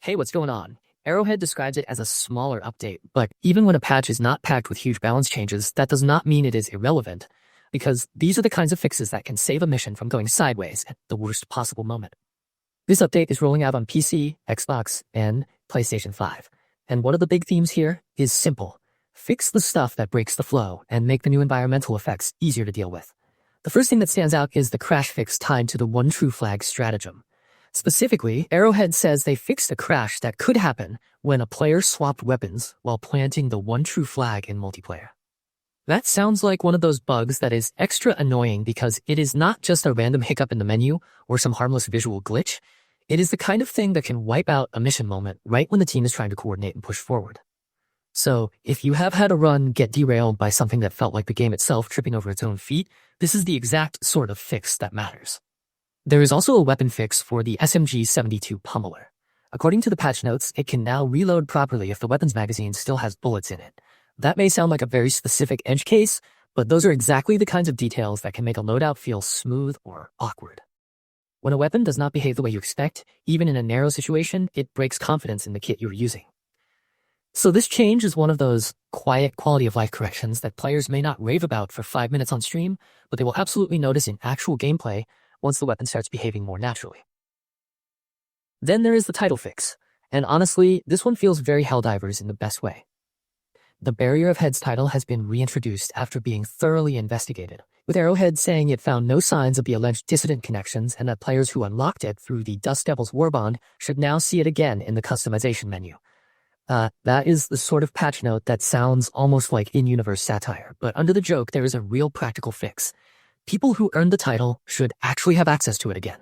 Hey, what's going on? Arrowhead describes it as a smaller update, but even when a patch is not packed with huge balance changes, that does not mean it is irrelevant, because these are the kinds of fixes that can save a mission from going sideways at the worst possible moment. This update is rolling out on PC, Xbox, and PlayStation 5, and one of the big themes here is simple. Fix the stuff that breaks the flow and make the new environmental effects easier to deal with. The first thing that stands out is the crash fix tied to the one true flag stratagem. Specifically, Arrowhead says they fixed a crash that could happen when a player swapped weapons while planting the one true flag in multiplayer. That sounds like one of those bugs that is extra annoying because it is not just a random hiccup in the menu or some harmless visual glitch. It is the kind of thing that can wipe out a mission moment right when the team is trying to coordinate and push forward. So, if you have had a run get derailed by something that felt like the game itself tripping over its own feet, this is the exact sort of fix that matters. There is also a weapon fix for the SMG-72 Pummeller. According to the patch notes, it can now reload properly if the weapons magazine still has bullets in it. That may sound like a very specific edge case, but those are exactly the kinds of details that can make a loadout feel smooth or awkward. When a weapon does not behave the way you expect, even in a narrow situation, it breaks confidence in the kit you're using. So this change is one of those quiet quality of life corrections that players may not rave about for 5 minutes on stream, but they will absolutely notice in actual gameplay once the weapon starts behaving more naturally. Then there is the title fix, and honestly, this one feels very Helldivers in the best way. The Burier of Heads title has been reintroduced after being thoroughly investigated, with Arrowhead saying it found no signs of the alleged dissident connections and that players who unlocked it through the Dust Devil's Warbond should now see it again in the customization menu. That is the sort of patch note that sounds almost like in-universe satire, but under the joke there is a real practical fix. People who earned the title should actually have access to it again.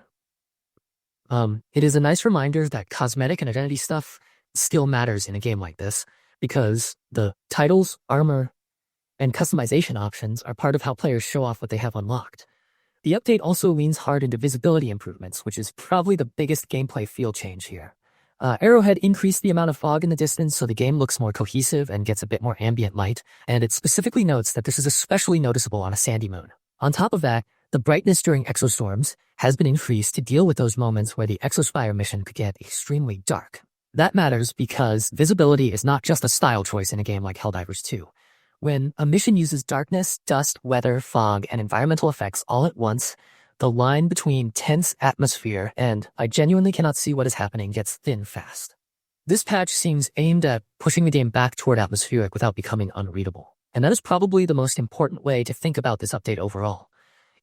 It is a nice reminder that cosmetic and identity stuff still matters in a game like this, because the titles, armor, and customization options are part of how players show off what they have unlocked. The update also leans hard into visibility improvements, which is probably the biggest gameplay feel change here. Arrowhead increased the amount of fog in the distance so the game looks more cohesive and gets a bit more ambient light, and it specifically notes that this is especially noticeable on a sandy moon. On top of that, the brightness during Exostorms has been increased to deal with those moments where the Exospire mission could get extremely dark. That matters because visibility is not just a style choice in a game like Helldivers 2. When a mission uses darkness, dust, weather, fog, and environmental effects all at once, the line between tense atmosphere and I genuinely cannot see what is happening gets thin fast. This patch seems aimed at pushing the game back toward atmospheric without becoming unreadable. And that is probably the most important way to think about this update overall.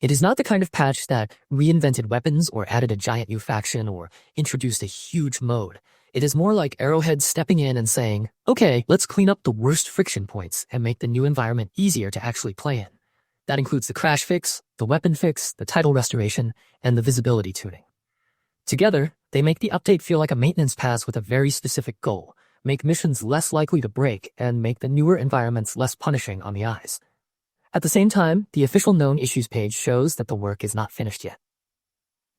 It is not the kind of patch that reinvented weapons or added a giant new faction or introduced a huge mode. It is more like Arrowhead stepping in and saying, okay, let's clean up the worst friction points and make the new environment easier to actually play in. That includes the crash fix, the weapon fix, the title restoration, and the visibility tuning. Together, they make the update feel like a maintenance pass with a very specific goal: make missions less likely to break, and make the newer environments less punishing on the eyes. At the same time, the official known issues page shows that the work is not finished yet.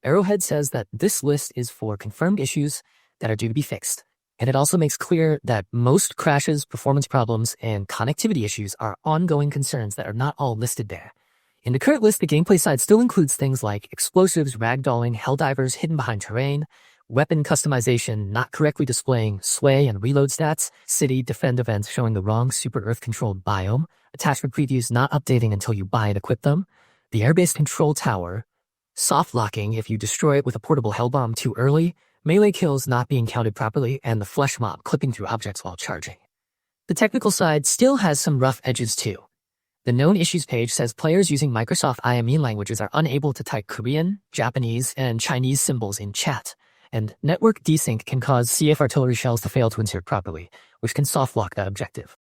Arrowhead says that this list is for confirmed issues that are due to be fixed, and it also makes clear that most crashes, performance problems, and connectivity issues are ongoing concerns that are not all listed there. In the current list, the gameplay side still includes things like explosives, ragdolling, Helldivers hidden behind terrain, weapon customization not correctly displaying sway and reload stats, city defend events showing the wrong super earth-controlled biome, attachment previews not updating until you buy and equip them, the airbase control tower, soft locking if you destroy it with a portable hellbomb too early, melee kills not being counted properly, and the flesh mob clipping through objects while charging. The technical side still has some rough edges too. The known issues page says players using Microsoft IME languages are unable to type Korean, Japanese, and Chinese symbols in chat, and network desync can cause CF artillery shells to fail to insert properly, which can soft lock that objective.